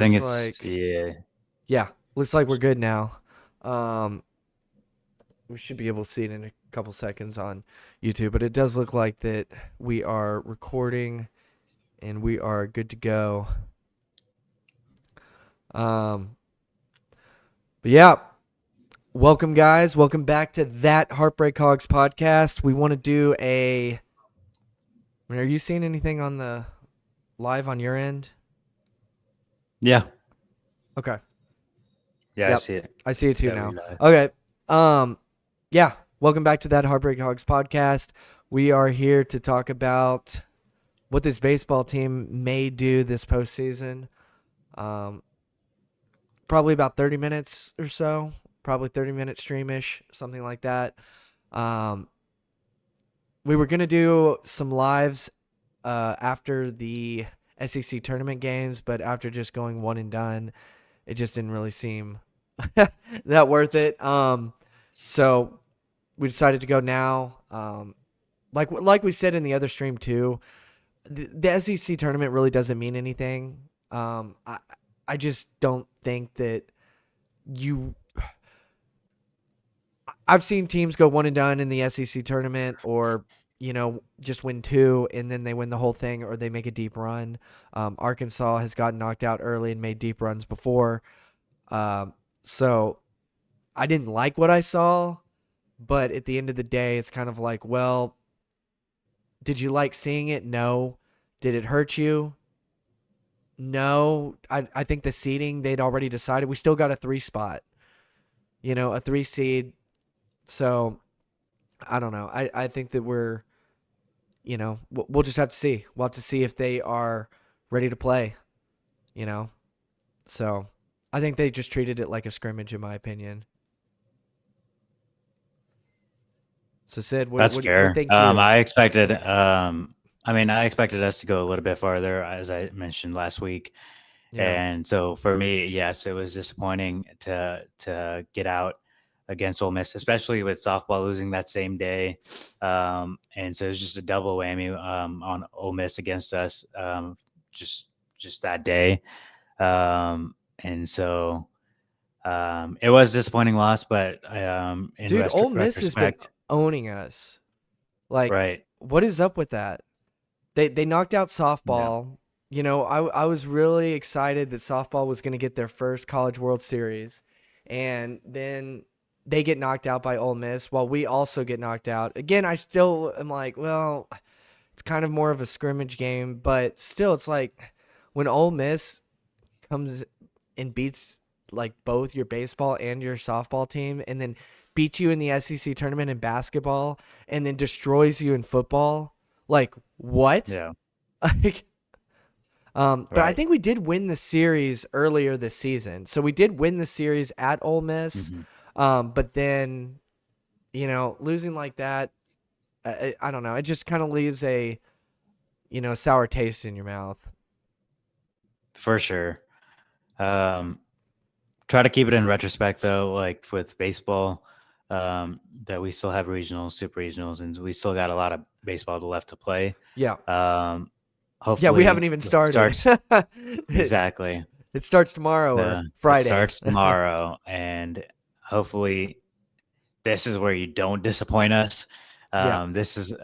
I think Looks it's like, yeah. yeah, looks like we're good now. Um, we should be able to see it in a couple seconds on YouTube, but it does look like that we are recording and we are good to go. Um, but yeah, welcome guys. Welcome back to that Heartbreak Hogs podcast. We want to do are you seeing anything on the live on your end? Yeah. Okay. Yeah, I Yep. see it. I see it too Yeah, we now. live. Okay. Um, yeah. Welcome back to that Heartbreak Hogs podcast. We are here to talk about what this baseball team may do this postseason. Um, probably about 30 minutes or so, probably 30-minute streamish, something like that. Um, we were going to do some lives after the SEC tournament games, but after just going one and done, it just didn't really seem that worth it. So we decided to go now. Like we said in the other stream too, the SEC tournament really doesn't mean anything. I just don't think that you. I've seen teams go one and done in the SEC tournament, or just win two and then they win the whole thing, or they make a deep run. Arkansas has gotten knocked out early and made deep runs before. So I didn't like what I saw, but at the end of the day, it's kind of like, well, did you like seeing it? No. Did it hurt you? No. I think the seeding, they'd already decided. We still got a 3 spot, a 3 seed. So I don't know. I think that we'll just have to see. We'll have to see if they are ready to play, you know? So I think they just treated it like a scrimmage, in my opinion. So, Sid, That's what fair. think you? I expected us to go a little bit farther, as I mentioned last week. Yeah. And so for me, yes, it was disappointing to get out against Ole Miss, especially with softball losing that same day. And so it was just a double whammy on Ole Miss against us, just just that day. And so it was a disappointing loss, but in Dude, Ole Miss has been retrospect, owning us. Like, right? what is up with that? They knocked out Yeah, softball. I was really excited that softball was going to get their first College World Series, and then they get knocked out by Ole Miss while we also get knocked out. Again, I still am like, well, it's kind of more of a scrimmage game, but still, it's like when Ole Miss comes and beats like both your baseball and your softball team, and then beats you in the SEC tournament in basketball, and then destroys you in football. Like what? yeah, Like, but I right. think we did win the series earlier this season. So we did win the series at Ole Miss. Hmm. But then, losing like that, I don't know. It just kind of leaves a, sour taste in your mouth. For sure. Um, Try to keep it in retrospect though, like with baseball, that we still have regionals, super regionals, and we still got a lot of baseball left to play. Yeah. Um, Yeah, we haven't Hopefully even it started. starts exactly. It starts tomorrow or It Friday. starts tomorrow, and hopefully this is where you don't disappoint us. Yeah. This is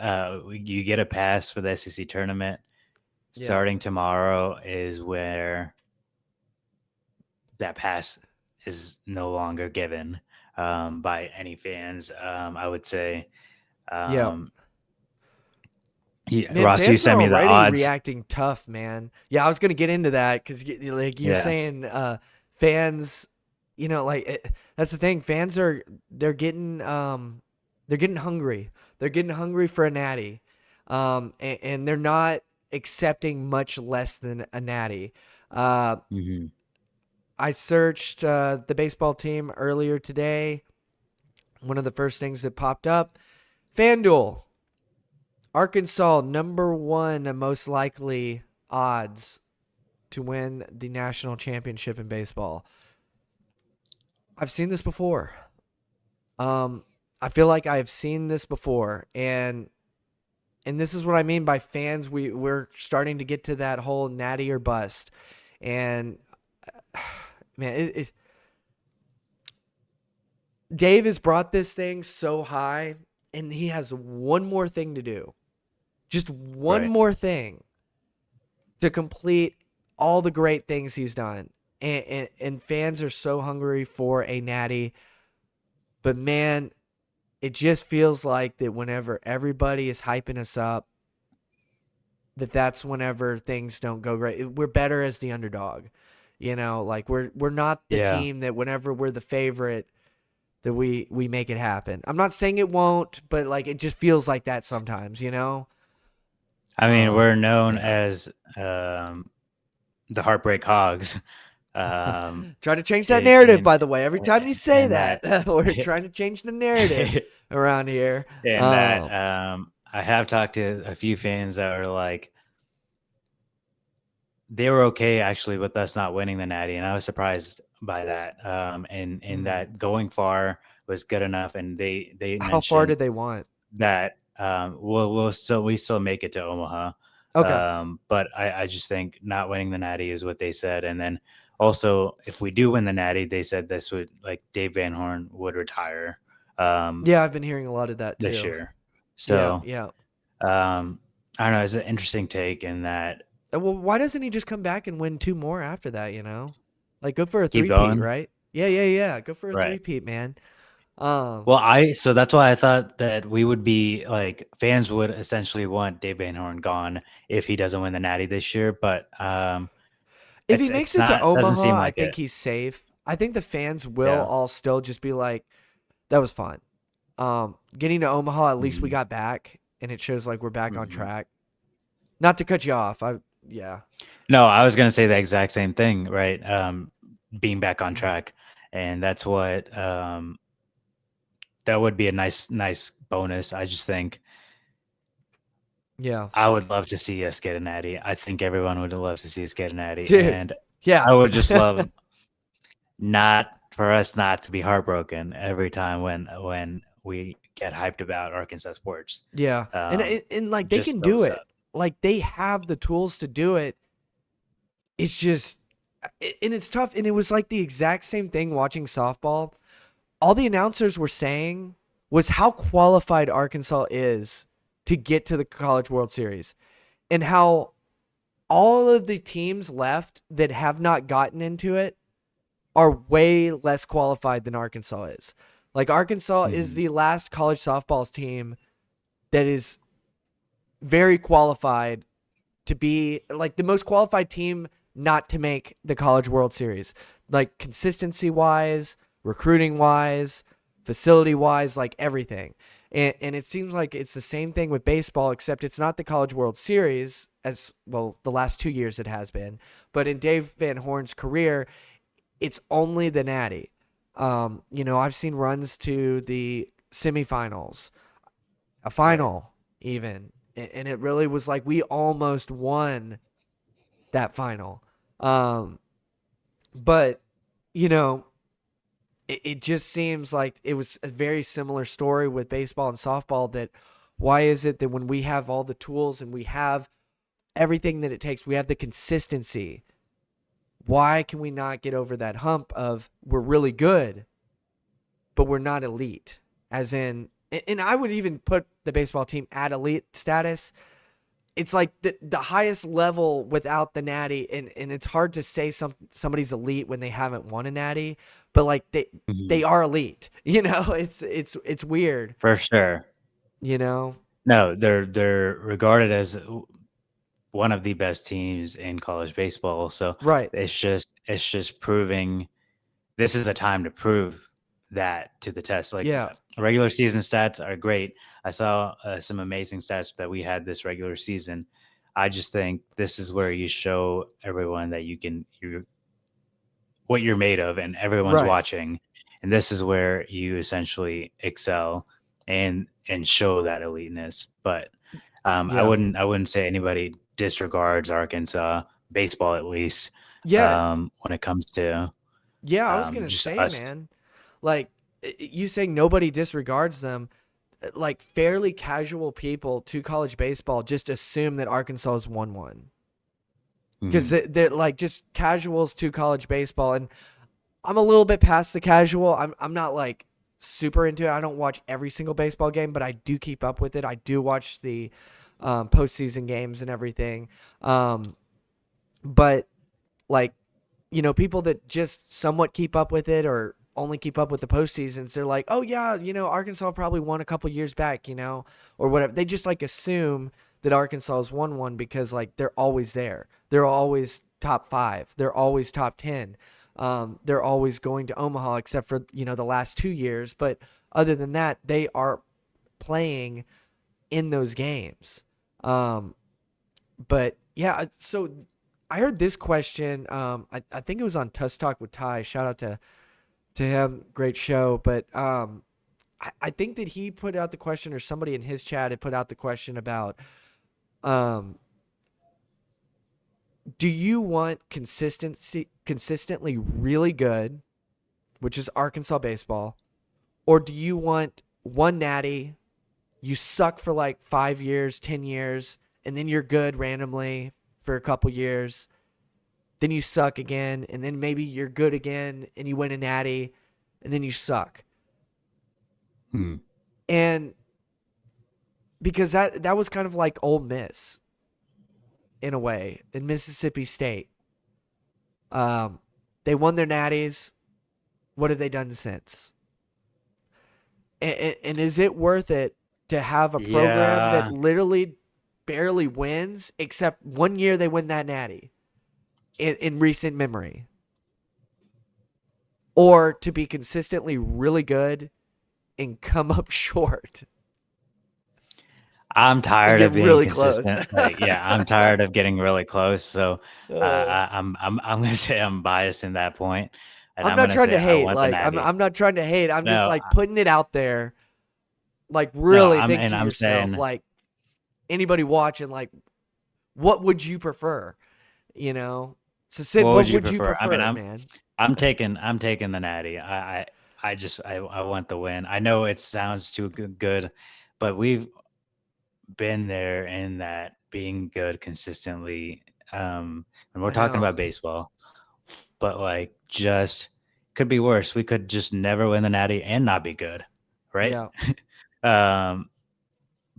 you get a pass for the SEC tournament. Yeah. Starting tomorrow is where that pass is no longer given by any fans. I would say, Yeah. um, yeah, Man, Ross, you fans are sent me the already odds. reacting tough, man. Yeah, I was gonna get into that because, like you're Yeah. saying, fans, that's the thing. Fans they're getting hungry. They're getting hungry for a natty, and they're not accepting much less than a natty. Uh, Hmm. I searched the baseball team earlier today. One of the first things that popped up, FanDuel. Arkansas, number one most likely odds to win the national championship in baseball. I've seen this before. Um, I feel like I've seen this before, and this is what I mean by fans. We're starting to get to that whole natty or bust, and man, Dave has brought this thing so high, and he has one more thing to do. Just one Right. more thing to complete all the great things he's done. And fans are so hungry for a natty. But man, it just feels like that whenever everybody is hyping us up, that's whenever things don't go great. We're better as the underdog. Like we're not the Yeah. team that whenever we're the favorite that we make it happen. I'm not saying it won't, but like it just feels like that sometimes. I mean, we're known Yeah. as the Heartbreak Hogs. Trying to change that narrative, in by the way. Every time you say in that that, we're trying to change the narrative around here. in that I have talked to a few fans that were like, they were okay actually with us not winning the Natty, and I was surprised by that. And that going far was good enough, and they How far mentioned did they want? that we still make it to Omaha. Okay. But I just think not winning the Natty is what they said, and then also if we do win the Natty, they said this would like Dave Van Horn would retire Yeah, I've been hearing a lot of that this too. year. Yeah, So yeah. I don't know. It's an interesting take in that Well, why doesn't he just come back and win 2 more after that, Like, go for a keep three-peat, going. right? Yeah, yeah, yeah. Go for a Right. three-peat, man. Um, Well, so that's why I thought that we would be like fans would essentially want Dave Van Horn gone if he doesn't win the Natty this year. But if he makes it's it to not doesn't Omaha, seem I like think it. he's safe. I think the fans will Yeah. all still just be like, that was fun. Getting to Omaha, at least we Mhm. got back, and it shows like we're back on Mhm. track. Not to cut you off. Yeah. No, I was gonna say the exact same thing, right? Being back on track, and that's what that would be a nice bonus. I just think Yeah. I would love to see us get a natty. I think everyone would love to see us get a natty, Dude. and Yeah. I would just love not for us not to be heartbroken every time when we get hyped about Arkansas sports. Yeah. And, Um, and and like they just can build do us it. up. Like they have the tools to do it. It's just and it's tough, and it was like the exact same thing watching softball. All the announcers were saying was how qualified Arkansas is to get to the College World Series and how all of the teams left that have not gotten into it are way less qualified than Arkansas is. Like Arkansas is Mhm. the last college softball team that is very qualified to be like the most qualified team not to make the College World Series. Like consistency wise, recruiting wise, facility wise, like everything. And it seems like it's the same thing with baseball, except it's not the College World Series as well, the last 2 years it has been. But in Dave Van Horn's career, it's only the Natty. I've seen runs to the semifinals, a Right. final, even. And it really was like we almost won that final. Um, but, you know, it just seems like it was a very similar story with baseball and softball that why is it that when we have all the tools and we have everything that it takes, we have the consistency, why can we not get over that hump of we're really good, but we're not elite? As in, and I would even put the baseball team at elite status. It's like the highest level without the natty, and it's hard to say somebody's elite when they haven't won a natty, but like they Mhm. are elite. It's weird. For sure. You know, No, they're regarded as one of the best teams in college baseball. So right? it's just proving this is a time to prove that to the test. Like Yeah, regular season stats are great. I saw some amazing stats that we had this regular season. I just think this is where you show everyone that you what you're made of, and everyone's right. watching. And this is where you essentially excel and show that eliteness. But I Yeah, wouldn't say anybody disregards Arkansas baseball, at least yeah, when it comes to yeah. I was gonna just say, us. man, like you saying nobody disregards them. Like fairly casual people to college baseball just assume that Arkansas has won one because Mhm. they're like just casuals to college baseball. And I'm a little bit past the casual. I'm not like super into it. I don't watch every single baseball game, but I do keep up with it. I do watch the postseason games and everything. But like, people that just somewhat keep up with it or only keep up with the postseasons, they're like, oh yeah, Arkansas probably won a couple years back, or whatever. They just like assume that Arkansas has won one because like they're always there. They're always top 5. They're always top 10. They're always going to Omaha except for the last 2 years. But other than that, they are playing in those games. But yeah, so I heard this question. I think it was on Tuss Talk with Ty. Shout out to him. Great show. But I think that he put out the question, or somebody in his chat had put out the question about, do you want consistently really good, which is Arkansas baseball, or do you want one natty, you suck for like 5 years, 10 years, and then you're good randomly for a couple years, then you suck again, and then maybe you're good again and you win a natty, and then you suck. And because that was kind of like Ole Miss in a way, in Mississippi State. They won their natties. What have they done since? And is it worth it to have a program that literally barely wins, except 1 year they win that natty in recent memory? Or to be consistently really good and come up short? I'm tired of being really consistent. I'm tired of getting really close. So I'm gonna say I'm biased in that point, and I'm not trying to hate. want the Like natty. I'm not trying to hate. I'm just No, like putting it out there. Like no, really I'm think and to I'm yourself, saying, like anybody watching, like what would you prefer? So Sid, what what would you would you prefer? I mean, prefer, man? I'm taking the natty. I want the win. I know it sounds too good, but we've been there in that being good consistently. And we're I talking know. about baseball, but like just could be worse. We could just never win the natty and not be good, right? Yeah.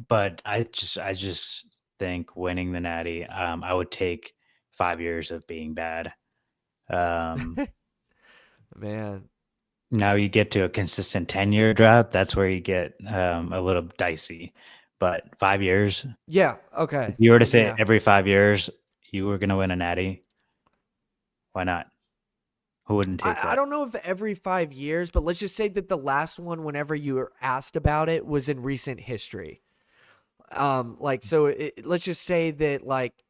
But I just think winning the natty, I would take 5 years of being bad. Um, Man. Now you get to a consistent 10-year drought. That's where you get a little dicey. But 5 years, Yeah. if Okay. you were to say Yeah. every 5 years you were going to win a natty, why not? Who wouldn't take I that? don't know if every 5 years, but let's just say that the last one, whenever you were asked about it, was in recent history. Like so, let's just say that like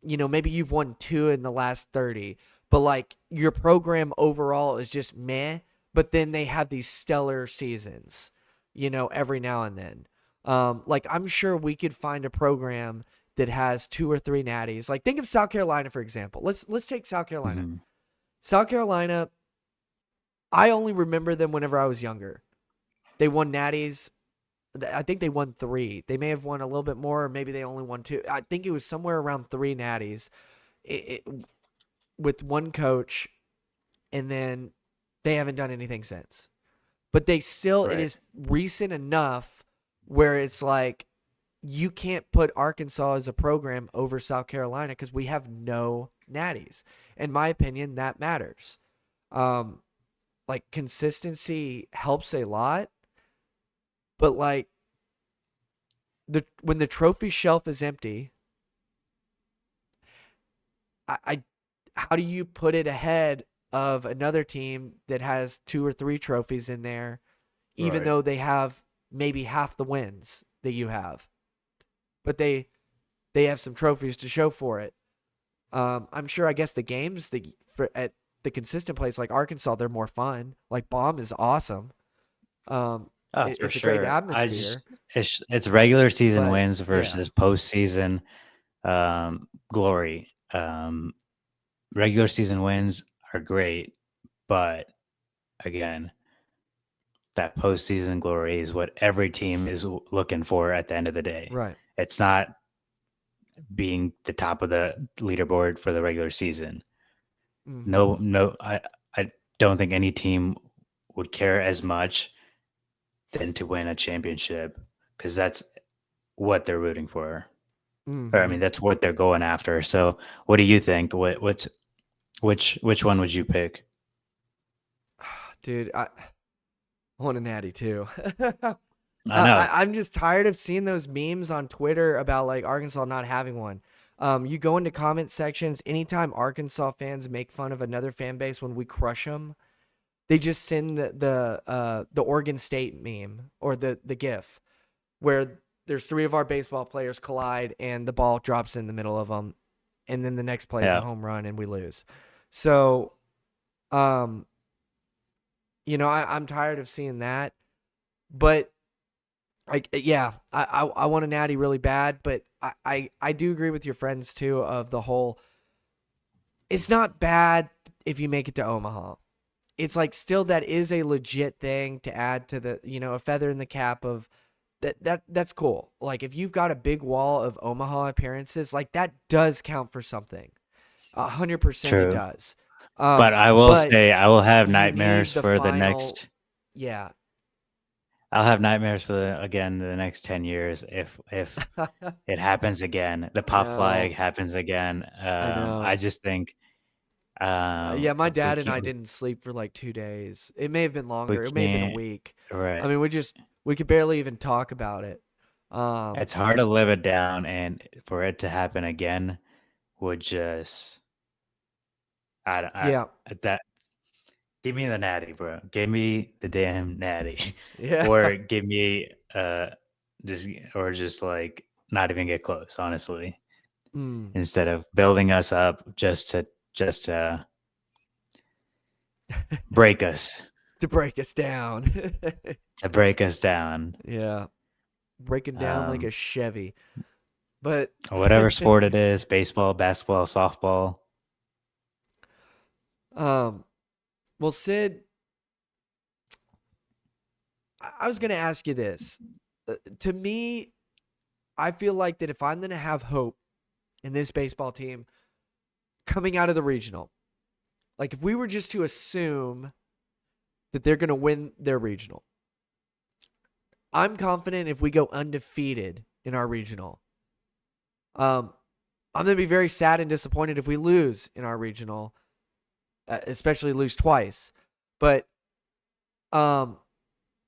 maybe you've won 2 in the last 30, but like your program overall is just meh. But then they have these stellar seasons, every now and then. Like I'm sure we could find a program that has 2 or 3 natties. Like think of South Carolina, for example. Let's take South Carolina. Mhm. South Carolina, I only remember them whenever I was younger. They won natties. I think they won 3. They may have won a little bit more, or maybe they only won 2. I think it was somewhere around 3 natties with one coach, and then they haven't done anything since. But they still, it Right. is recent enough where it's like you can't put Arkansas as a program over South Carolina because we have no natties. In my opinion, that matters. Like consistency helps a lot, but like when the trophy shelf is empty, I how do you put it ahead of another team that has 2 or 3 trophies in there, even Right. though they have maybe half the wins that you have, but they have some trophies to show for it. I'm sure. I guess the games at the consistent place like Arkansas, they're more fun. Like Baum is awesome. Oh, for It's a great sure. atmosphere, It's regular season but wins yeah, versus postseason glory. Regular season wins are great, but again, that postseason glory is what every team is looking for at the end of the day. right. It's not being the top of the leaderboard for the regular season. Mm-hmm. No, no, I don't think any team would care as much than to win a championship, because that's what they're rooting for. Or I Mm-hmm. mean, that's what they're going after. So, what do you think? Which one would you pick? Dude, I want a natty too. I know. I'm just tired of seeing those memes on Twitter about like Arkansas not having one. You go into comment sections anytime Arkansas fans make fun of another fan base when we crush them. They just send the Oregon State meme or the GIF where there's three of our baseball players collide and the ball drops in the middle of them, and then the next play is a Yeah, home run and we lose. So, um, I'm tired of seeing that, but I want a natty really bad, but I do agree with your friends too of the whole. It's not bad if you make it to Omaha. It's like still that is a legit thing to add to the a feather in the cap of that's cool. Like if you've got a big wall of Omaha appearances, like that does count for something. 100% it true. does. But I will But say I will have you need nightmares the for the final, next. yeah. I'll have nightmares for the next 10 years if it happens again. The I pop flag know. happens again. I I know. just think Yeah, my we dad and I can't didn't sleep for like 2 days. It may have been we longer. It may have been a can't week. I right. mean, we could barely even talk about it. Um, It's hard to live it down, and for it to happen again would just I yeah, that give me the natty, bro. Give me the damn natty, yeah. or give me just or just like not even get close. Honestly, Mm. instead of building us up just to break us, To break us down. to break us down. Yeah, breaking down like a Um, Chevy. But whatever sport it is, baseball, basketball, softball. um, well, Sid, I was going to ask you this. To me, I feel like that if I'm going to have hope in this baseball team coming out of the regional, like if we were just to assume that they're going to win their regional, I'm confident if we go undefeated in our regional. I'm going to be very sad and disappointed if we lose in our regional, especially lose twice. But um,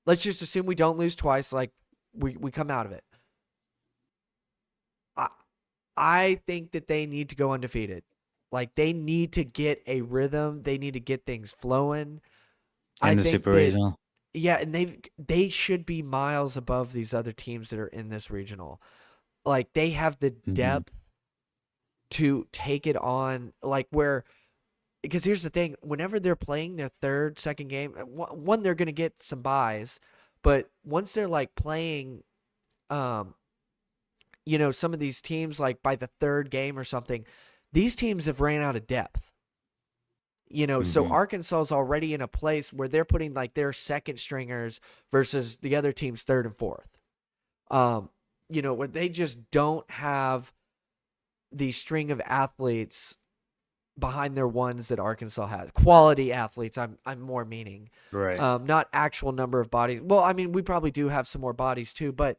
let's just assume we don't lose twice, like we come out of it. I I think that they need to go undefeated. Like they need to get a rhythm. They need to get things flowing. I In the think super that regional. yeah, and they should be miles above these other teams that are in this regional. Like they have the Hmm. depth to take it on. Like where because here's the thing: whenever they're playing their third, second game, one they're gonna get some buys, but once they're like playing, um, some of these teams like by the third game or something, these teams have ran out of depth. So Hmm. Arkansas is already in a place where they're putting like their second stringers versus the other team's third and fourth. Um, where they just don't have the string of athletes behind their ones that Arkansas has. Quality athletes, I'm more meaning. Right. Not actual number of bodies. Well, I mean, we probably do have some more bodies too, but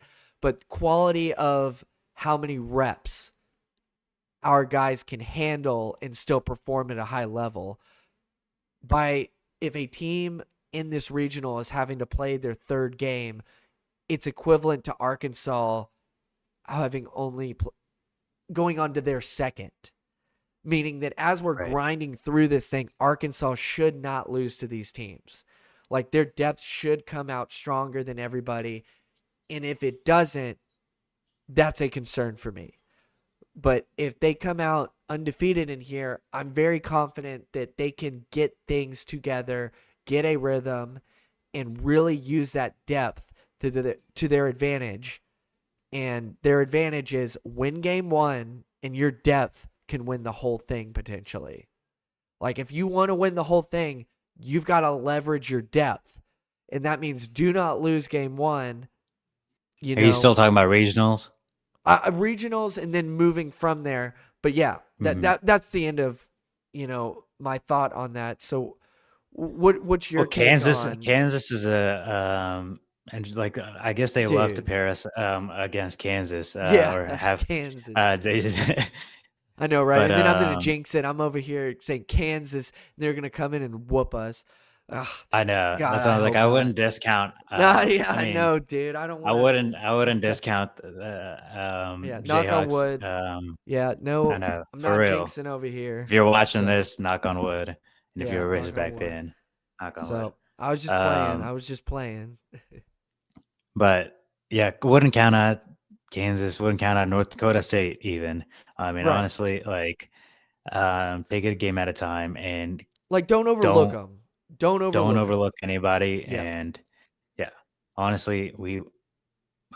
quality of how many reps our guys can handle and still perform at a high level. By if a team in this regional is having to play their third game, it's equivalent to Arkansas having only going on to their second. Meaning that as we're Right. grinding through this thing, Arkansas should not lose to these teams. Like their depth should come out stronger than everybody. And if it doesn't, that's a concern for me. But if they come out undefeated in here, I'm very confident that they can get things together, get a rhythm, and really use that depth to their advantage. And their advantage is win game one, and your depth can win the whole thing potentially. Like if you want to win the whole thing, you've got to leverage your depth. And that means do not lose game one, you Are you know, still talking about regionals? regionals and then moving from there. But yeah, Hmm. that's the end of, my thought on that. So What's Well, your take on, Kansas is and like I guess they love to dude? pair us against Kansas Yeah, or have Kansas. they just, I know, right? but And then I'm gonna jinx it. I'm over here saying Kansas. And they're gonna come in and whoop us. Ugh, I know God, that's why I I was like hope I not. wouldn't discount. Nah, yeah, I I mean know, dude. I don't want I wouldn't to. discount the Yeah, knock on Jayhawks. wood. Yeah, I no, know I'm for not real. jinxing over If here. you're watching So this, knock on wood, and if yeah, you're a knock on Razorback wood. fan, knock on wood. So I was just playing. I Um, was just playing. but yeah, wouldn't count out Kansas. Wouldn't count out North Dakota State even. I mean, Right. honestly, like take it a game at a time and Like, don't overlook don't them. Don't don't overlook them. overlook anybody. Yeah. And yeah, honestly, we would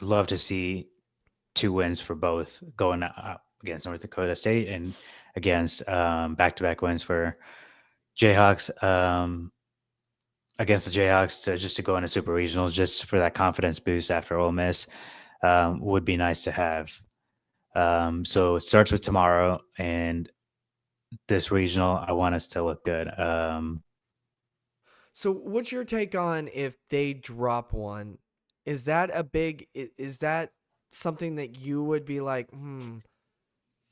love to see 2 wins for both going up against North Dakota State and against back-to-back wins for Jayhawks against the Jayhawks just to go into Super Regionals just for that confidence boost after Ole Miss would be nice to have. So it starts with tomorrow and this regional. I want us to look good. So, what's your take on if they drop one? Is that a big? Is that something that you would be like,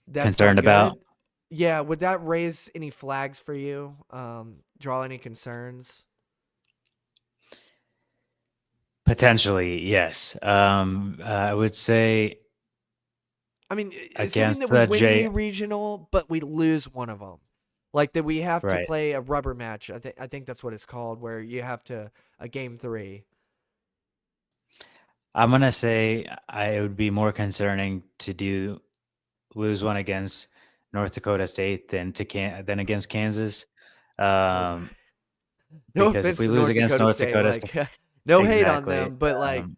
that's Concerned not good? about Yeah. Would that raise any flags for you? Draw any concerns? potentially, yes. I would say I mean, assuming that against we the win the J, regional, but we lose one of them, like that we have to right. play a rubber match. I think that's what it's called, where you have to a game three. I'm gonna say it would be more concerning to do lose one against North Dakota State than against Kansas. Oh, Um, no because if offense we to lose North against Dakota North State, Dakota State, like no hate on exactly, them, but like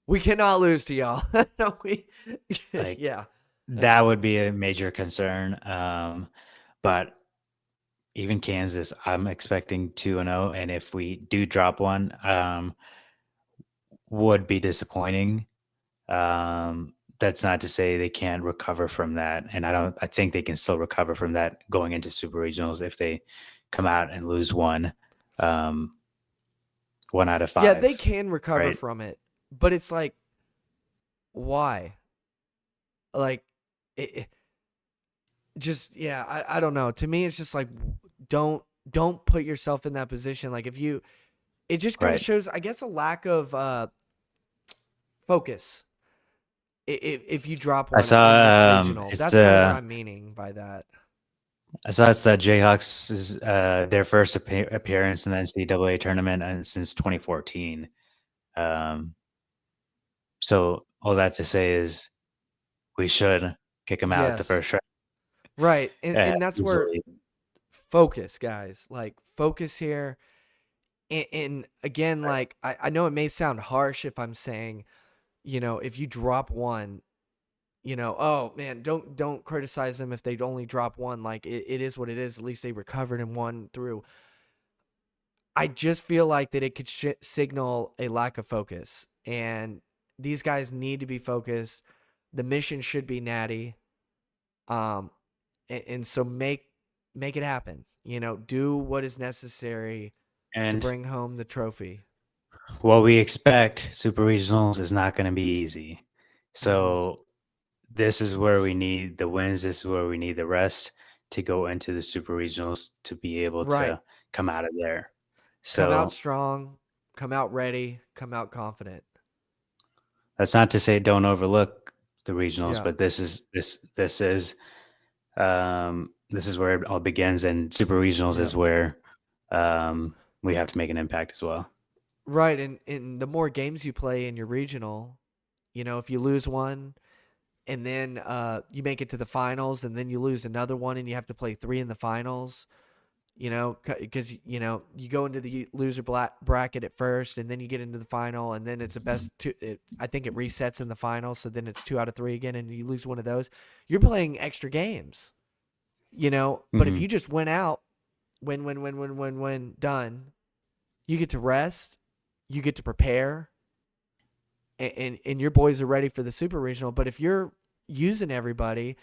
we cannot lose to y'all. No, like yeah, that would be a major concern. But even Kansas, I'm expecting 2-0, and if we do drop one, would be disappointing. That's not to say they can't recover from that, and I think they can still recover from that going into super regionals if they come out and lose um, 1 out of 5, yeah, they can recover right? from it, but it's like why? Like it just yeah, I don't know. To me, it's just like don't don't put yourself in that position. Like if you, it just kind of Right. shows, I guess, a lack of focus. If you drop I one in this saw regional, that's kind of what I'm meaning by that. it's the Jayhawks is their first appearance in the NCAA tournament and since 2014. Um, so all that to say is we should kick them out the Yes, first round right, and that's where easily. focus, guys. Like focus here. And again, Right. like I know it may sound harsh if I'm saying, if you drop one, oh man, don't criticize them if they only drop one. Like it is what it is. At least they recovered and won through. I just feel like that it could signal a lack of focus, and these guys need to be focused. The mission should be natty, um, and so make it happen. Do what is necessary to And bring home the trophy. what we expect, super regionals is not going to be easy. Hmm. So this is where we need the wins. This is where we need the rest to go into the super regionals to be able Right. to come out of there. Come out So strong, come out ready, come out confident. that's not to say don't overlook the regionals, Yeah. but this is where it all begins, and super regionals Yeah. is where we have to make an impact as well. Right. And the more games you play in your regional, if you lose one and then you make it to the finals and then you lose another one and you have to play three in the finals, because, you go into the loser bracket at first and then you get into the final and then it's the best two. I think it resets in the final. So then it's 2 out of 3 again and you lose one of those. You're playing extra games, but if Mhm. you just went out, win, done, you get to rest, you get to prepare, and your boys are ready for the super regional. But if you're using everybody,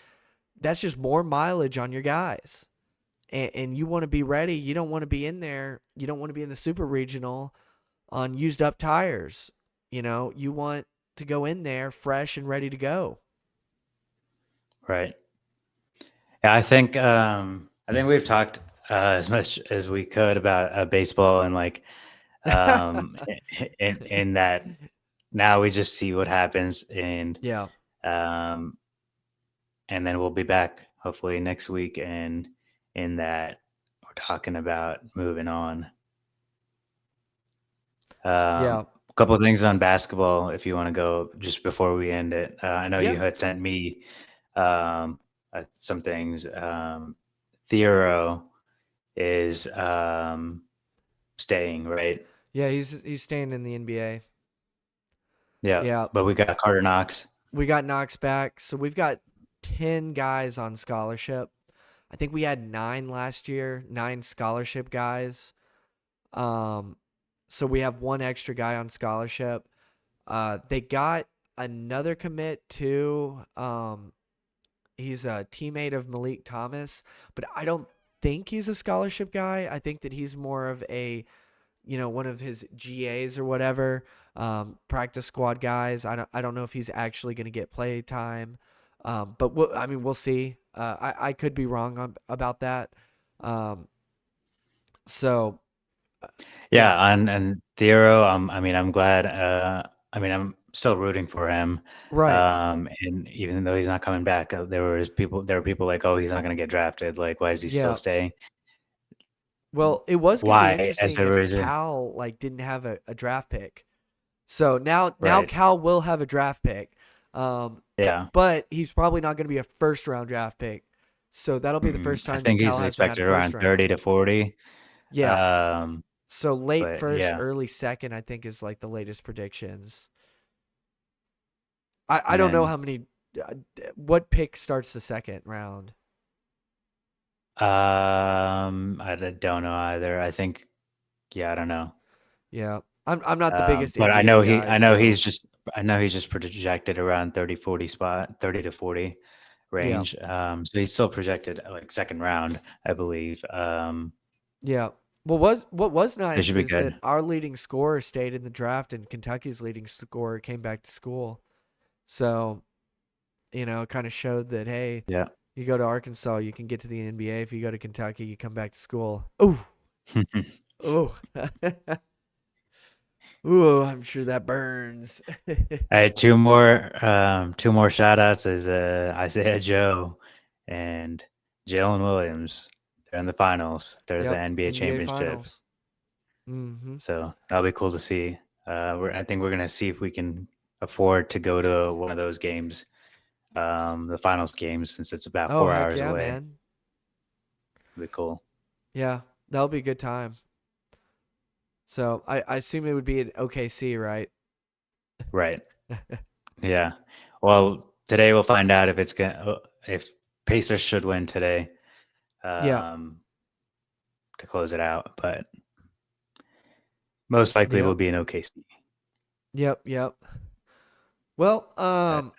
that's just more mileage on your guys. and you want to be ready. You don't want to be in there. You don't want to be in the super regional on used up tires. You want to go in there fresh and ready to go. Right. Yeah, I think we've talked as much as we could about baseball, and like um, in that now we just see what happens, Yeah. um, and then we'll be back hopefully next week, and in that we're talking about moving on. Yeah. A couple of things on basketball, if you want to go just before we end it. I know Yeah. you had sent me um, some things. Theoro is staying, right? Yeah, he's staying in the NBA. Yeah, Yeah. but we got Carter Knox. We got Knox back. So we've got 10 guys on scholarship. I think we had 9 last year, 9 scholarship guys. Um so we have one extra guy on scholarship. They got another commit too. He's a teammate of Malik Thomas, but I don't think he's a scholarship guy. I think that he's more of a, one of his GAs or whatever, practice squad guys. I don't know if he's actually going to get play time, but we'll see. I could be wrong about that. Um, so yeah, Yeah, and Theoro. I mean, I'm glad. I mean, I'm still rooting for him. right. And even though he's not coming back, there were people like, oh, he's not going to get drafted. Like, why is he still Yeah. staying? Well, it was going to be Why? As interesting a if reason, Cal didn't have a draft pick. So now right? Cal will have a draft pick. Um, Yeah. but he's probably not going to be a first round draft pick. So that'll be the first I time that think Cal he's hasn't had a expected first around round. 30 to 40. Yeah. Um, So late but first, yeah, early second, I think is like the latest predictions. I and don't know then how many, what pick starts the second round. don't know either. I think, yeah, I don't know. Yeah. I'm not the biggest But NBA guy. So I know he's just projected around 30, 40 spot, 30 to 40 yeah. range. So he's still projected like second round, I believe. Yeah. What was It should nice be is that good. our leading scorer stayed in the draft and Kentucky's leading scorer came back to school. So, it kind of showed that, hey, Yeah. you go to Arkansas, you can get to the NBA. If you go to Kentucky, you come back to school. Ooh, ooh, ooh! I'm sure that burns. I had two more shout outs is Isaiah Joe and Jalen Williams. They're in the finals. They're the Yep, NBA NBA championship. Finals. Mm-hmm. So that'll be cool to see. I think we're gonna see if we can afford to go to one of those games, the finals games, since it's about Oh four heck hours yeah, away. man! It'll be cool. Yeah, that'll be a good time. So I assume it would be at OKC, right? Right. Yeah. Well, today we'll find out if Pacers should win today, Yeah. um, to close it out, but most likely will Yep. be in OKC. Yep. Yep. Well, But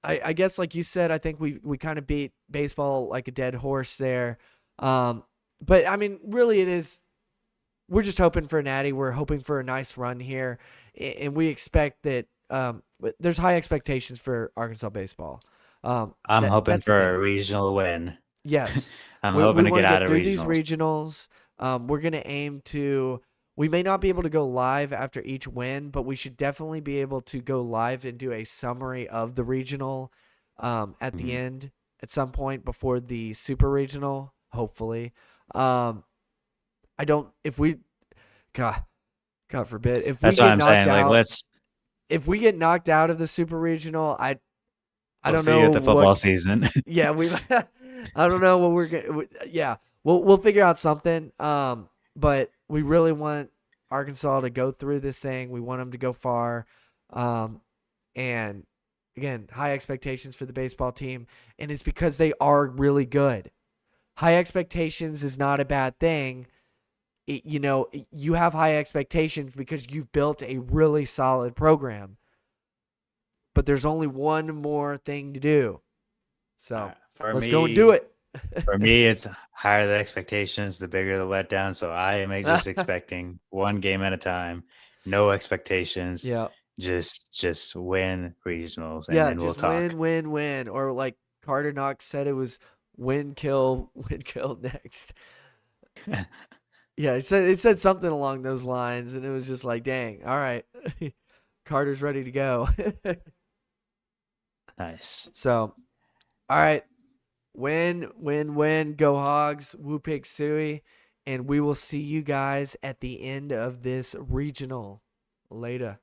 I guess like you said, I think we kind of beat baseball like a dead horse there. But I mean, really, it is. We're just hoping for a natty. We're hoping for a nice run here, and we expect that. There's high expectations for Arkansas baseball. I'm hoping That's the for thing. a regional win. Yes, I'm we hoping to want get to out get of through these regionals. regionals. We're gonna aim to. We may not be able to go live after each win, but we should definitely be able to go live and do a summary of the regional at the Mhm. end at some point before the super regional. Hopefully, um, I don't. If we, God forbid, if we That's why get I'm knocked saying, like, out, of the super regional, I we'll don't see you know at the what. football season. Yeah, I don't know what we're gonna. Yeah, we'll figure out something. But we really want Arkansas to go through this thing. We want them to go far. And again, high expectations for the baseball team, and it's because they are really good. High expectations is not a bad thing. You have high expectations because you've built a really solid program. But there's only one more thing to do. So For let's go and do me, it. for me, it's higher the expectations, the bigger the letdown. So I am just expecting one game at a time, no expectations, Yeah. just win regionals, and Yeah, then we'll just talk. win, win, win. Or like Carter Knox said, it was win, kill, win, kill next. Yeah, it said something along those lines, and it was just like, dang, all right, Carter's ready to go. Nice. So, all right, win, win, win, go Hogs, woo pig suey, and we will see you guys at the end of this regional. Later.